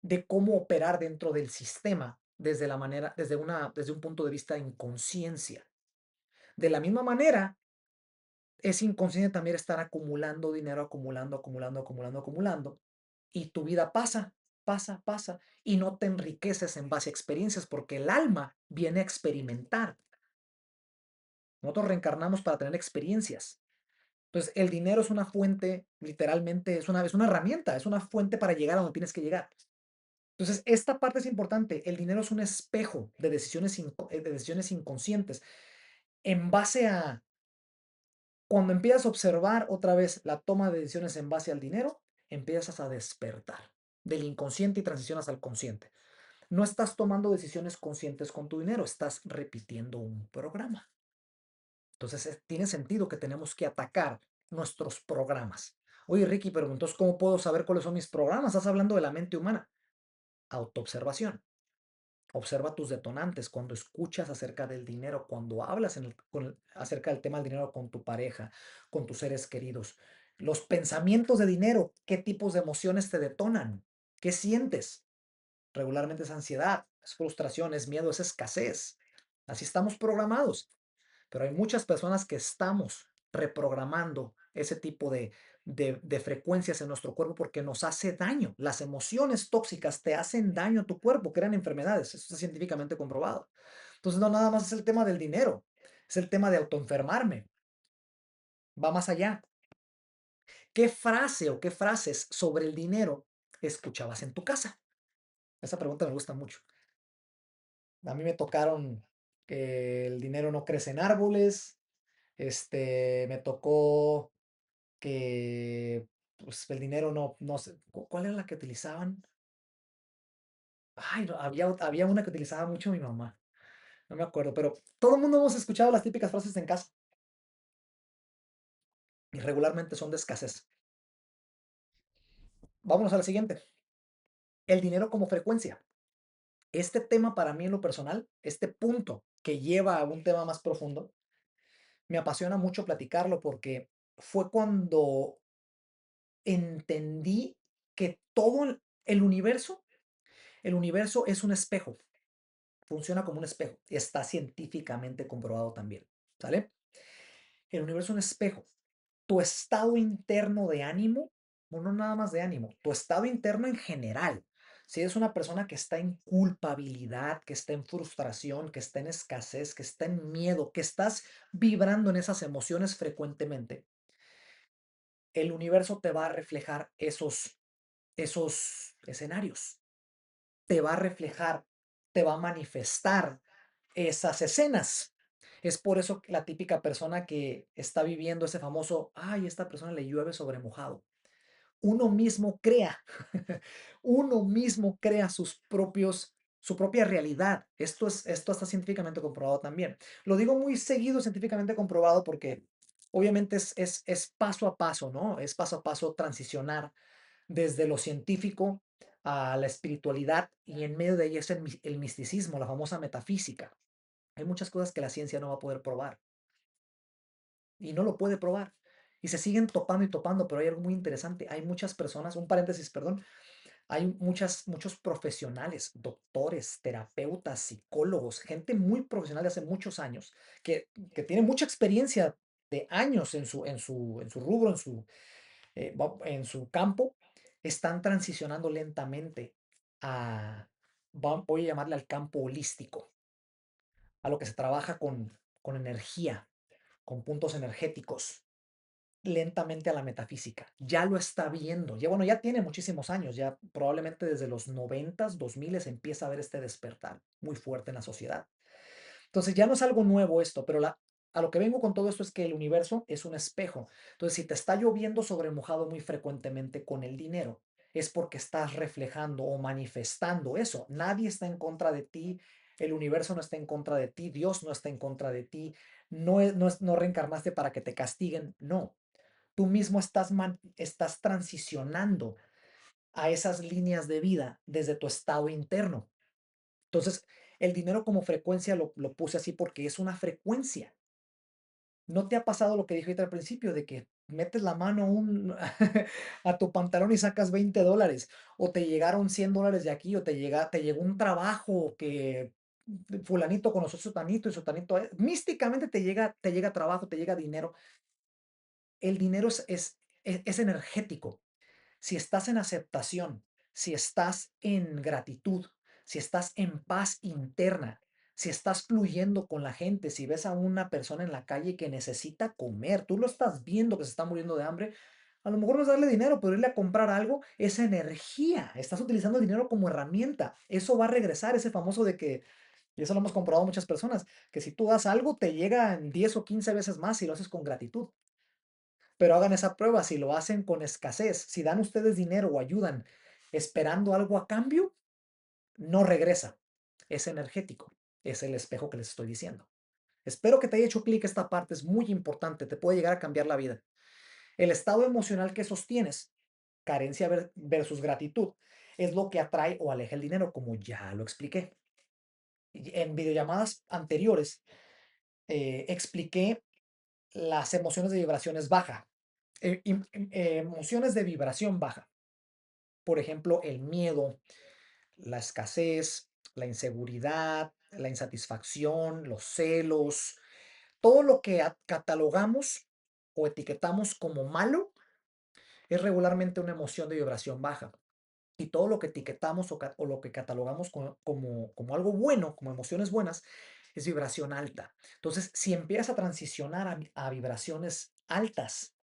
de cómo operar dentro del sistema desde la manera, desde un punto de vista de inconsciencia. De la misma manera, es inconsciente también estar acumulando dinero, acumulando, acumulando, acumulando, acumulando, y tu vida pasa, pasa, pasa, y no te enriqueces en base a experiencias, porque el alma viene a experimentar. Nosotros reencarnamos para tener experiencias. Entonces, el dinero es una fuente, literalmente, es una herramienta, es una fuente para llegar a donde tienes que llegar. Entonces, esta parte es importante. El dinero es un espejo de decisiones inconscientes. En base a, cuando empiezas a observar otra vez la toma de decisiones en base al dinero, empiezas a despertar del inconsciente y transicionas al consciente. No estás tomando decisiones conscientes con tu dinero, estás repitiendo un programa. Entonces, tiene sentido que tenemos que atacar nuestros programas. Oye, Ricky, pero entonces, ¿cómo puedo saber cuáles son mis programas? Estás hablando de la mente humana. Autoobservación. Observa tus detonantes cuando escuchas acerca del dinero, cuando hablas acerca del tema del dinero con tu pareja, con tus seres queridos. Los pensamientos de dinero, ¿qué tipos de emociones te detonan? ¿Qué sientes? Regularmente es ansiedad, es frustración, es miedo, es escasez. Así estamos programados. Pero hay muchas personas que estamos reprogramando ese tipo de frecuencias en nuestro cuerpo porque nos hace daño. Las emociones tóxicas te hacen daño a tu cuerpo, crean enfermedades. Eso está científicamente comprobado. Entonces, no nada más es el tema del dinero, es el tema de autoenfermarme. Va más allá. ¿Qué frase o qué frases sobre el dinero escuchabas en tu casa? Esa pregunta me gusta mucho. A mí me tocaron que el dinero no crece en árboles. Me tocó que, pues, el dinero no sé, ¿cuál era la que utilizaban? Ay, no, había una que utilizaba mucho mi mamá, no me acuerdo, pero todo el mundo hemos escuchado las típicas frases en casa y regularmente son de escasez. Vámonos a la siguiente, el dinero como frecuencia. Este tema para mí en lo personal, este punto que lleva a un tema más profundo, me apasiona mucho platicarlo porque fue cuando entendí que todo el universo es un espejo. Funciona como un espejo. Está científicamente comprobado también. ¿Sale? El universo es un espejo. Tu estado interno de ánimo, o no nada más de ánimo, tu estado interno en general. Si eres una persona que está en culpabilidad, que está en frustración, que está en escasez, que está en miedo, que estás vibrando en esas emociones frecuentemente, el universo te va a reflejar esos escenarios. Te va a reflejar, te va a manifestar esas escenas. Es por eso que la típica persona que está viviendo ese famoso, ay, esta persona le llueve sobre mojado. Uno mismo crea, uno mismo crea su propia realidad. Esto está científicamente comprobado también. Lo digo muy seguido científicamente comprobado porque obviamente es paso a paso, ¿no? Es paso a paso transicionar desde lo científico a la espiritualidad y en medio de ella es el misticismo, la famosa metafísica. Hay muchas cosas que la ciencia no va a poder probar y no lo puede probar. Y se siguen topando y topando, pero hay algo muy interesante. Hay muchas personas, un paréntesis, perdón, hay muchos profesionales, doctores, terapeutas, psicólogos, gente muy profesional de hace muchos años, que tiene mucha experiencia de años en su rubro, en su campo, están transicionando lentamente a, voy a llamarle al campo holístico, a lo que se trabaja con energía, con puntos energéticos, lentamente a la metafísica. Ya lo está viendo, ya bueno, ya tiene muchísimos años, ya probablemente desde los 90s, 2000 empieza a ver este despertar muy fuerte en la sociedad. Entonces ya no es algo nuevo esto, pero a lo que vengo con todo esto es que el universo es un espejo. Entonces, si te está lloviendo sobre mojado muy frecuentemente con el dinero, es porque estás reflejando o manifestando eso. Nadie está en contra de ti, el universo no está en contra de ti, Dios no está en contra de ti, no reencarnaste para que te castiguen, no. Tú mismo estás transicionando a esas líneas de vida desde tu estado interno. Entonces, El dinero como frecuencia lo puse así porque es una frecuencia. ¿No te ha pasado lo que dije ahorita al principio, de que metes la mano a un a tu pantalón y sacas $20, o te llegaron $100 de aquí, o te llegó un trabajo que fulanito conoció a sutanito y sutanito, místicamente te llega trabajo, te llega dinero. El dinero es energético. Si estás en aceptación, si estás en gratitud, si estás en paz interna, si estás fluyendo con la gente, si ves a una persona en la calle que necesita comer, tú lo estás viendo que se está muriendo de hambre, a lo mejor no es darle dinero, pero irle a comprar algo, esa energía, estás utilizando el dinero como herramienta, eso va a regresar, ese famoso de que, y eso lo hemos comprobado muchas personas, que si tú das algo, te llega en 10 o 15 veces más si lo haces con gratitud. Pero hagan esa prueba, si lo hacen con escasez, si dan ustedes dinero o ayudan esperando algo a cambio, no regresa. Es energético. Es el espejo que les estoy diciendo. Espero que te haya hecho clic esta parte, es muy importante, te puede llegar a cambiar la vida. El estado emocional que sostienes, carencia versus gratitud, es lo que atrae o aleja el dinero, como ya lo expliqué. En videollamadas anteriores expliqué las emociones de vibraciones baja, emociones de vibración baja. Por ejemplo, el miedo, la escasez, la inseguridad, la insatisfacción, los celos, todo lo que catalogamos o etiquetamos como malo es regularmente una emoción de vibración baja. Y todo lo que etiquetamos o lo que catalogamos como algo bueno, como emociones buenas, es vibración alta. Entonces, si empiezas a transicionar a vibraciones altas,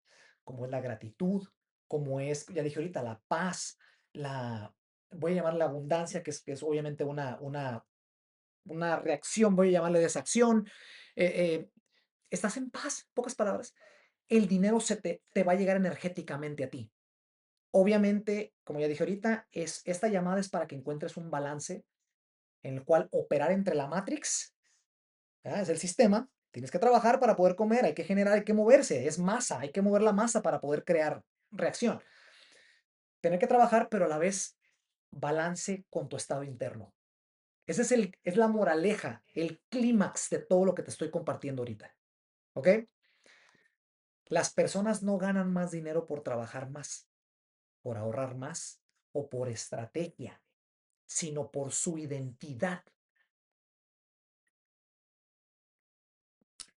como es la gratitud, como es, ya dije ahorita, la paz, la, voy a llamarle la abundancia, que es obviamente una reacción, voy a llamarle desacción, eh, eh, estás en paz, pocas palabras, el dinero te va a llegar energéticamente a ti. Obviamente, como ya dije ahorita, esta llamada es para que encuentres un balance en el cual operar entre la Matrix, ¿verdad? Es el sistema, tienes que trabajar para poder comer, hay que generar, hay que moverse, es masa, hay que mover la masa para poder crear reacción. Tener que trabajar, pero a la vez balance con tu estado interno. Ese es la moraleja, el clímax de todo lo que te estoy compartiendo ahorita. ¿Ok? Las personas no ganan más dinero por trabajar más, por ahorrar más o por estrategia, sino por su identidad.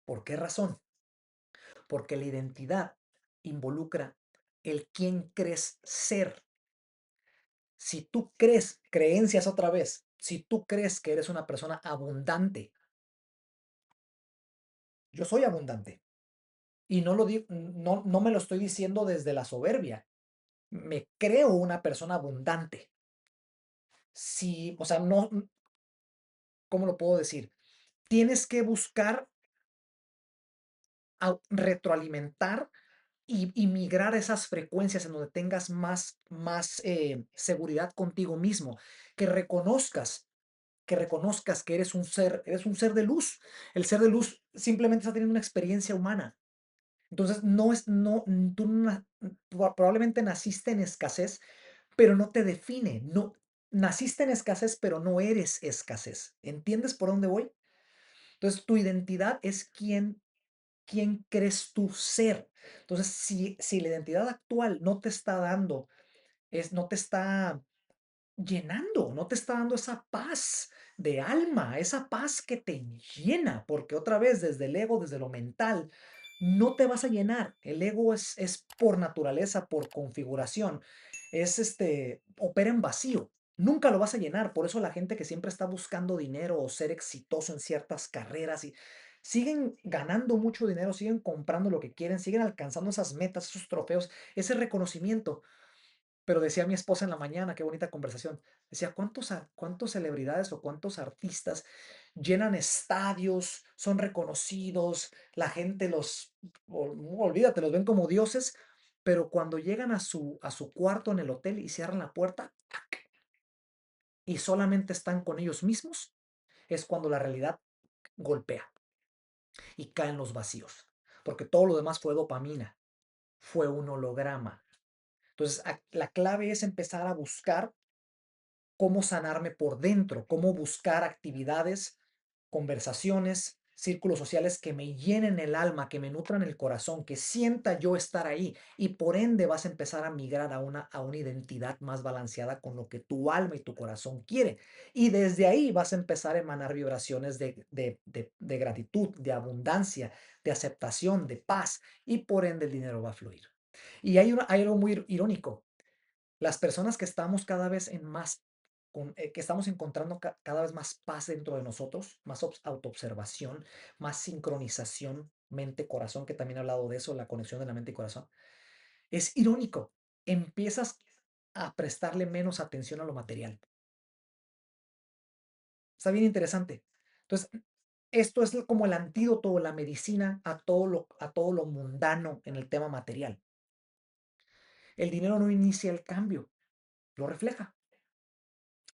¿Por qué razón? Porque la identidad involucra el quién crees ser. Si tú crees, creencias otra vez, si tú crees que eres una persona abundante, yo soy abundante. Y no lo digo, no me lo estoy diciendo desde la soberbia. Me creo una persona abundante. Si, o sea, no, ¿cómo lo puedo decir? Tienes que buscar retroalimentar y migrar a esas frecuencias en donde tengas más seguridad contigo mismo, que reconozcas, que reconozcas que eres un ser de luz. El ser de luz simplemente está teniendo una experiencia humana. Entonces, tú probablemente naciste en escasez, pero no te define. No, naciste en escasez, pero no eres escasez. ¿Entiendes por dónde voy? Entonces, tu identidad es quién crees tú ser. Entonces, si la identidad actual no te está dando, no te está llenando, no te está dando esa paz de alma, esa paz que te llena, porque otra vez desde el ego, desde lo mental, no te vas a llenar. El ego es por naturaleza, por configuración, opera en vacío. Nunca lo vas a llenar. Por eso la gente que siempre está buscando dinero o ser exitoso en ciertas carreras y siguen ganando mucho dinero, siguen comprando lo que quieren, siguen alcanzando esas metas, esos trofeos, ese reconocimiento. Pero decía mi esposa en la mañana, qué bonita conversación, decía, ¿cuántos celebridades o cuántos artistas llenan estadios, son reconocidos, la gente olvídate, los ven como dioses, pero cuando llegan a su cuarto en el hotel y cierran la puerta y solamente están con ellos mismos, es cuando la realidad golpea y caen los vacíos, porque todo lo demás fue dopamina, fue un holograma. Entonces, la clave es empezar a buscar cómo sanarme por dentro, cómo buscar actividades, conversaciones, círculos sociales que me llenen el alma, que me nutran el corazón, que sienta yo estar ahí y por ende vas a empezar a migrar a una identidad más balanceada con lo que tu alma y tu corazón quiere. Y desde ahí vas a empezar a emanar vibraciones de gratitud, de abundancia, de aceptación, de paz y por ende el dinero va a fluir. Y hay algo muy irónico. Las personas que estamos cada vez en más, que estamos encontrando cada vez más paz dentro de nosotros, más autoobservación, más sincronización mente-corazón, que también he hablado de eso, la conexión de la mente y corazón. Es irónico, empiezas a prestarle menos atención a lo material. Está bien interesante. Entonces, esto es como el antídoto o la medicina a todo lo mundano en el tema material. El dinero no inicia el cambio, lo refleja.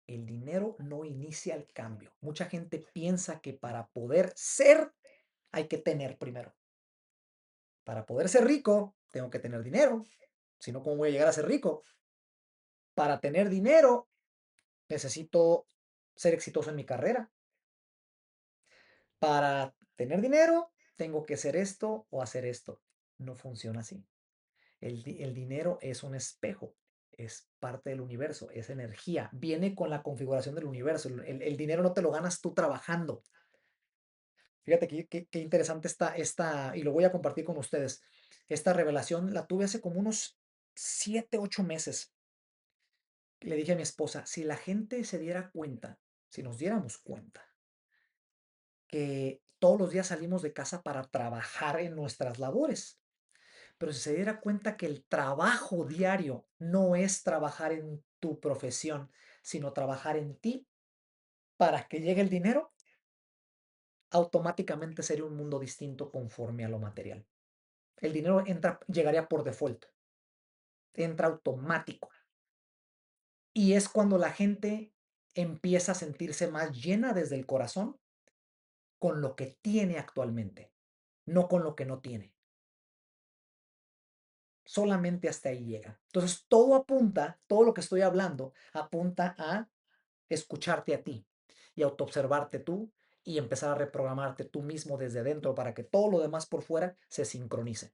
El dinero no inicia el cambio. Mucha gente piensa que para poder ser hay que tener primero. Para poder ser rico, tengo que tener dinero. Si no, ¿cómo voy a llegar a ser rico? Para tener dinero, necesito ser exitoso en mi carrera. Para tener dinero, tengo que hacer esto o hacer esto. No funciona así. El dinero es un espejo, es parte del universo, es energía, viene con la configuración del universo. El dinero no te lo ganas tú trabajando. Fíjate qué interesante y lo voy a compartir con ustedes. Esta revelación la tuve hace como unos 7, 8 meses. Le dije a mi esposa, si la gente se diera cuenta, si nos diéramos cuenta que todos los días salimos de casa para trabajar en nuestras labores, pero si se diera cuenta que el trabajo diario no es trabajar en tu profesión, sino trabajar en ti para que llegue el dinero, automáticamente sería un mundo distinto conforme a lo material. El dinero llegaría por default, entra automático. Y es cuando la gente empieza a sentirse más llena desde el corazón con lo que tiene actualmente, no con lo que no tiene. Solamente hasta ahí llega. Entonces, todo lo que estoy hablando, apunta a escucharte a ti y autoobservarte tú y empezar a reprogramarte tú mismo desde dentro para que todo lo demás por fuera se sincronice.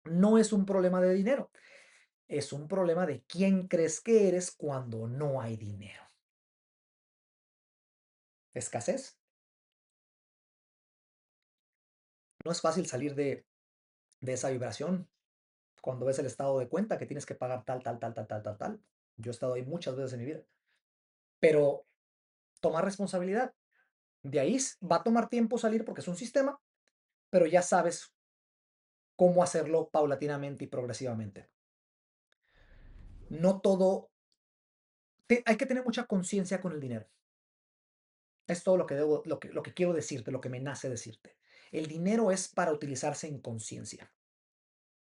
No es un problema de dinero, es un problema de quién crees que eres cuando no hay dinero. Escasez. No es fácil salir de esa vibración cuando ves el estado de cuenta que tienes que pagar tal, tal, tal, tal, tal, tal, tal. Yo he estado ahí muchas veces en mi vida, pero tomar responsabilidad. De ahí va a tomar tiempo salir porque es un sistema, pero ya sabes cómo hacerlo paulatinamente y progresivamente. No todo, hay que tener mucha conciencia con el dinero. Es todo lo que lo que quiero decirte, lo que me nace decirte. El dinero es para utilizarse en conciencia.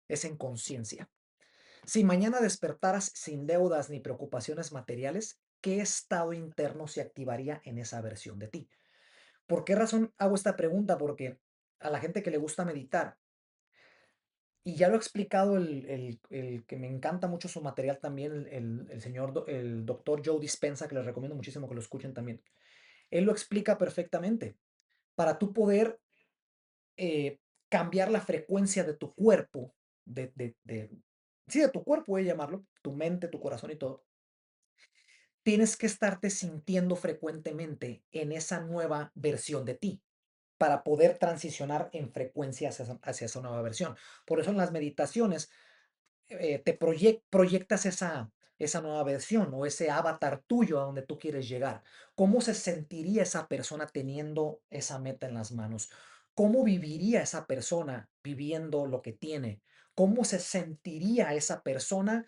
Es en conciencia. Si mañana despertaras sin deudas ni preocupaciones materiales, ¿qué estado interno se activaría en esa versión de ti? ¿Por qué razón hago esta pregunta? Porque a la gente que le gusta meditar, y ya lo ha explicado el que me encanta mucho su material también, el doctor Joe Dispenza, que les recomiendo muchísimo que lo escuchen también. Él lo explica perfectamente. Para tú poder cambiar la frecuencia de tu cuerpo, sí, de tu cuerpo, voy a llamarlo, tu mente, tu corazón y todo, tienes que estarte sintiendo frecuentemente en esa nueva versión de ti para poder transicionar en frecuencia hacia esa nueva versión. Por eso en las meditaciones proyectas esa nueva versión o ese avatar tuyo a donde tú quieres llegar. ¿Cómo se sentiría esa persona teniendo esa meta en las manos? ¿Cómo viviría esa persona viviendo lo que tiene? ¿Cómo se sentiría esa persona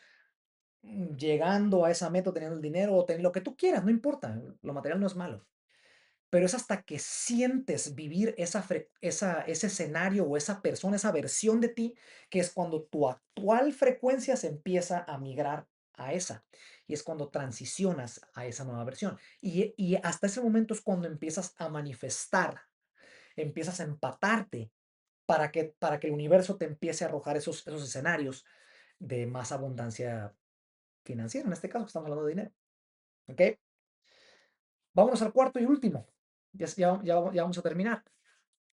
llegando a esa meta, teniendo el dinero o teniendo lo que tú quieras? No importa, lo material no es malo, pero es hasta que sientes vivir ese escenario o esa persona, esa versión de ti, que es cuando tu actual frecuencia se empieza a migrar a esa. Y es cuando transicionas a esa nueva versión. Y hasta ese momento es cuando empiezas a manifestar, empiezas a empatarte para que el universo te empiece a arrojar esos escenarios de más abundancia financiera, en este caso que estamos hablando de dinero. ¿Ok? Vámonos al cuarto y último. Ya vamos a terminar.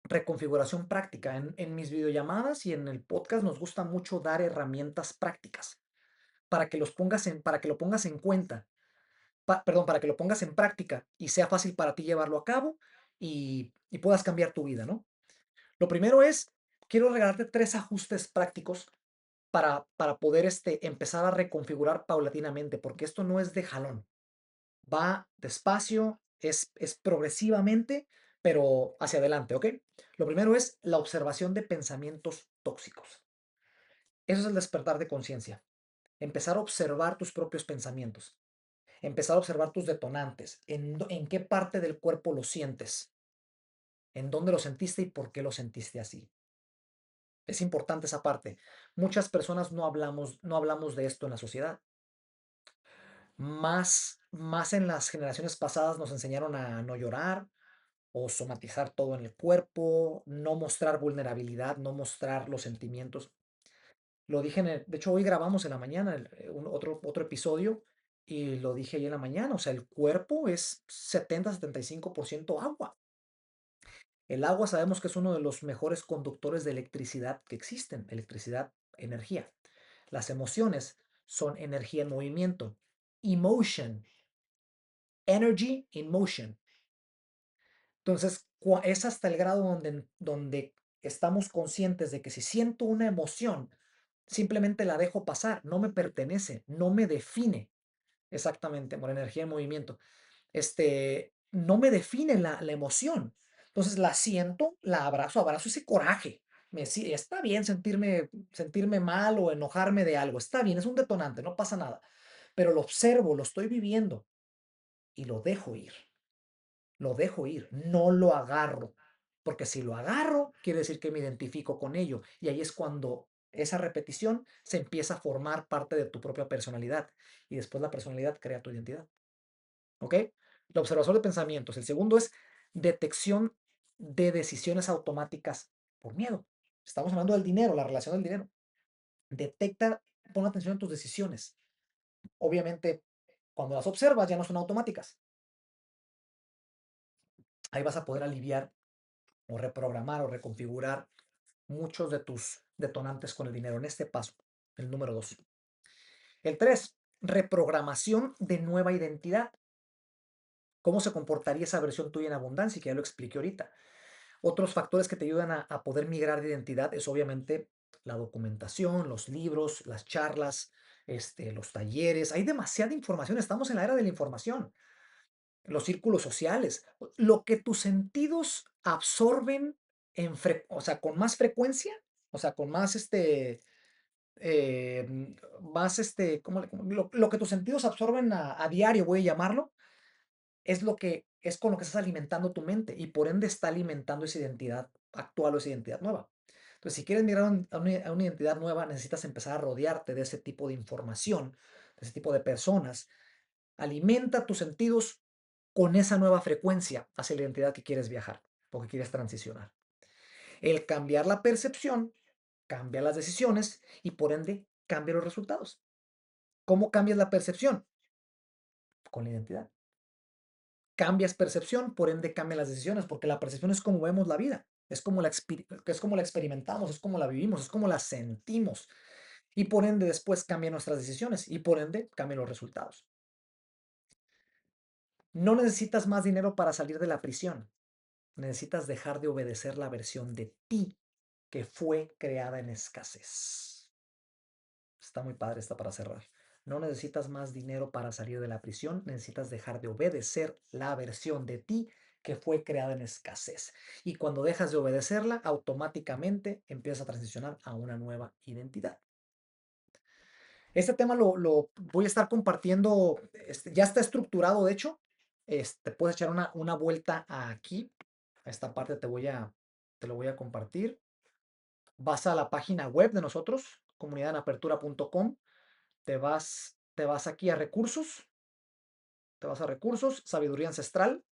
Reconfiguración práctica. En mis videollamadas y en el podcast nos gusta mucho dar herramientas prácticas para que lo pongas en cuenta, perdón, para que lo pongas en práctica y sea fácil para ti llevarlo a cabo y puedas cambiar tu vida, ¿no? Lo primero es, quiero regalarte 3 ajustes prácticos para poder empezar a reconfigurar paulatinamente, porque esto no es de jalón, va despacio, es progresivamente, pero hacia adelante, ¿ok? Lo primero es la observación de pensamientos tóxicos. Eso es el despertar de conciencia. Empezar a observar tus propios pensamientos. Empezar a observar tus detonantes. En qué parte del cuerpo lo sientes. En dónde lo sentiste y por qué lo sentiste así. Es importante esa parte. Muchas personas no hablamos de esto en la sociedad. Más en las generaciones pasadas nos enseñaron a no llorar o somatizar todo en el cuerpo, no mostrar vulnerabilidad, no mostrar los sentimientos. Lo dije de hecho hoy grabamos en la mañana otro episodio y lo dije ahí en la mañana, o sea, el cuerpo es 70-75% agua. El agua sabemos que es uno de los mejores conductores de electricidad que existen, electricidad, energía. Las emociones son energía en movimiento. Emotion, energy in motion. Entonces, es hasta el grado donde estamos conscientes de que si siento una emoción, simplemente la dejo pasar, no me pertenece, no me define. Exactamente, por energía en movimiento. No me define la emoción. Entonces la siento, la abrazo ese coraje. Está bien sentirme mal o enojarme de algo, está bien, es un detonante, no pasa nada. Pero lo observo, lo estoy viviendo y lo dejo ir, no lo agarro. Porque si lo agarro, quiere decir que me identifico con ello. Y ahí es cuando esa repetición se empieza a formar parte de tu propia personalidad. Y después la personalidad crea tu identidad. ¿Ok? La observación de pensamientos. El segundo es detección de decisiones automáticas por miedo. Estamos hablando del dinero, la relación del dinero. Detecta, pon atención en tus decisiones. Obviamente, cuando las observas ya no son automáticas. Ahí vas a poder aliviar o reprogramar o reconfigurar muchos de tus detonantes con el dinero en este paso, el número 2. El 3, reprogramación de nueva identidad. ¿Cómo se comportaría esa versión tuya en abundancia? Que ya lo expliqué ahorita. Otros factores que te ayudan a poder migrar de identidad es obviamente la documentación, los libros, las charlas, los talleres. Hay demasiada información. Estamos en la era de la información. Los círculos sociales. Lo que tus sentidos absorben o sea, con más frecuencia, o sea, con más lo que tus sentidos absorben a diario, voy a llamarlo, es con lo que estás alimentando tu mente y por ende está alimentando esa identidad actual o esa identidad nueva. Entonces, si quieres migrar a una identidad nueva, necesitas empezar a rodearte de ese tipo de información, de ese tipo de personas. Alimenta tus sentidos con esa nueva frecuencia hacia la identidad que quieres viajar, porque quieres transicionar. El cambiar la percepción cambia las decisiones y por ende cambia los resultados. ¿Cómo cambias la percepción? Con la identidad. Cambias percepción, por ende cambian las decisiones, porque la percepción es como vemos la vida, es como la experimentamos, es como la vivimos, es como la sentimos. Y por ende después cambian nuestras decisiones y por ende cambian los resultados. No necesitas más dinero para salir de la prisión. Necesitas dejar de obedecer la versión de ti que fue creada en escasez. Está muy padre esta para cerrar. No necesitas más dinero para salir de la prisión, necesitas dejar de obedecer la versión de ti que fue creada en escasez. Y cuando dejas de obedecerla, automáticamente empiezas a transicionar a una nueva identidad. Este tema lo voy a estar compartiendo, ya está estructurado, de hecho. Puedes echar una vuelta aquí. A esta parte te lo voy a compartir. Vas a la página web de nosotros, comunidadanapertura.com. Te vas aquí a recursos, sabiduría ancestral,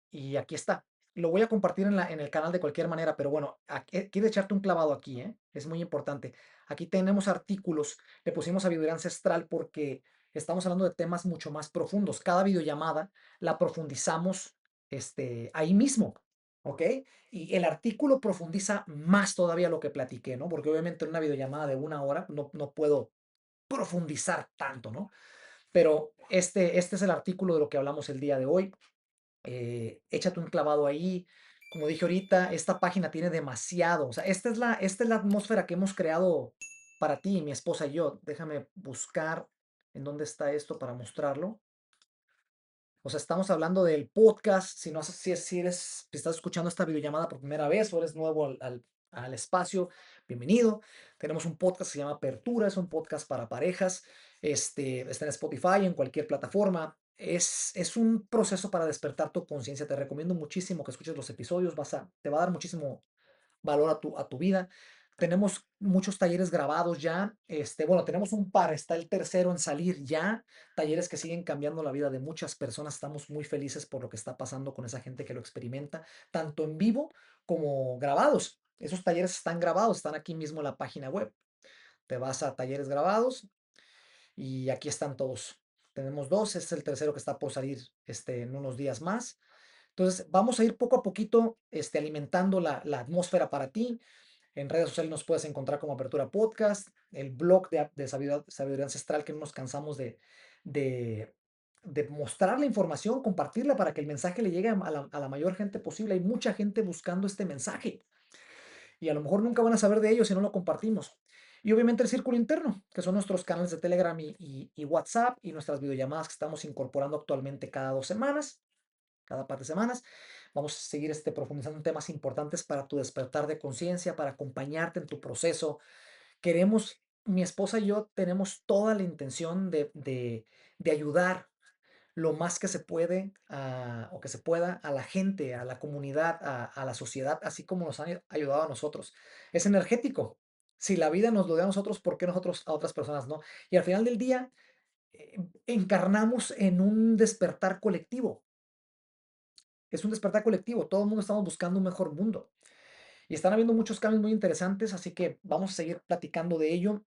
y aquí está. Lo voy a compartir en el canal de cualquier manera, pero bueno, quiero echarte un clavado aquí, ¿eh? Es muy importante. Aquí tenemos artículos, le pusimos sabiduría ancestral porque estamos hablando de temas mucho más profundos. Cada videollamada la profundizamos, ahí mismo, ¿ok? Y el artículo profundiza más todavía lo que platiqué, ¿no? Porque obviamente en una videollamada de 1 hora no puedo profundizar tanto, ¿no? Pero este es el artículo de lo que hablamos el día de hoy. Échate un clavado ahí. Como dije ahorita, esta página tiene demasiado. O sea, esta es la atmósfera que hemos creado para ti, mi esposa y yo. Déjame buscar en dónde está esto para mostrarlo. O sea, estamos hablando del podcast. Si no, si estás escuchando esta videollamada por primera vez o eres nuevo al espacio, bienvenido. Tenemos un podcast que se llama Apertura, es un podcast para parejas. Está en Spotify, en cualquier plataforma. Es un proceso para despertar tu conciencia. Te recomiendo muchísimo que escuches los episodios. Te va a dar muchísimo valor a tu vida. Tenemos muchos talleres grabados ya. Bueno, tenemos un par, está el tercero en salir ya. Talleres que siguen cambiando la vida de muchas personas. Estamos muy felices por lo que está pasando con esa gente que lo experimenta, tanto en vivo como grabados. Esos talleres están grabados, están aquí mismo en la página web. Te vas a talleres grabados y aquí están todos. Tenemos dos, este es el tercero que está por salir en unos días más. Entonces, vamos a ir poco a poquito alimentando la atmósfera para ti. En redes sociales nos puedes encontrar como Apertura Podcast, el blog de sabiduría ancestral que no nos cansamos de, de mostrar la información, compartirla para que el mensaje le llegue a la mayor gente posible. Hay mucha gente buscando este mensaje y a lo mejor nunca van a saber de ello si no lo compartimos. Y obviamente el círculo interno, que son nuestros canales de Telegram y WhatsApp y nuestras videollamadas que estamos incorporando actualmente cada 2 semanas, cada par de semanas. Vamos a seguir profundizando en temas importantes para tu despertar de conciencia, para acompañarte en tu proceso. Mi esposa y yo tenemos toda la intención de ayudar lo más que se puede o que se pueda a la gente, a la comunidad, a la sociedad, así como nos han ayudado a nosotros. Es energético. Si la vida nos lo da a nosotros, ¿por qué nosotros a otras personas no? Y al final del día, encarnamos en un despertar colectivo. Es un despertar colectivo. Todo el mundo estamos buscando un mejor mundo. Y están habiendo muchos cambios muy interesantes, así que vamos a seguir platicando de ello.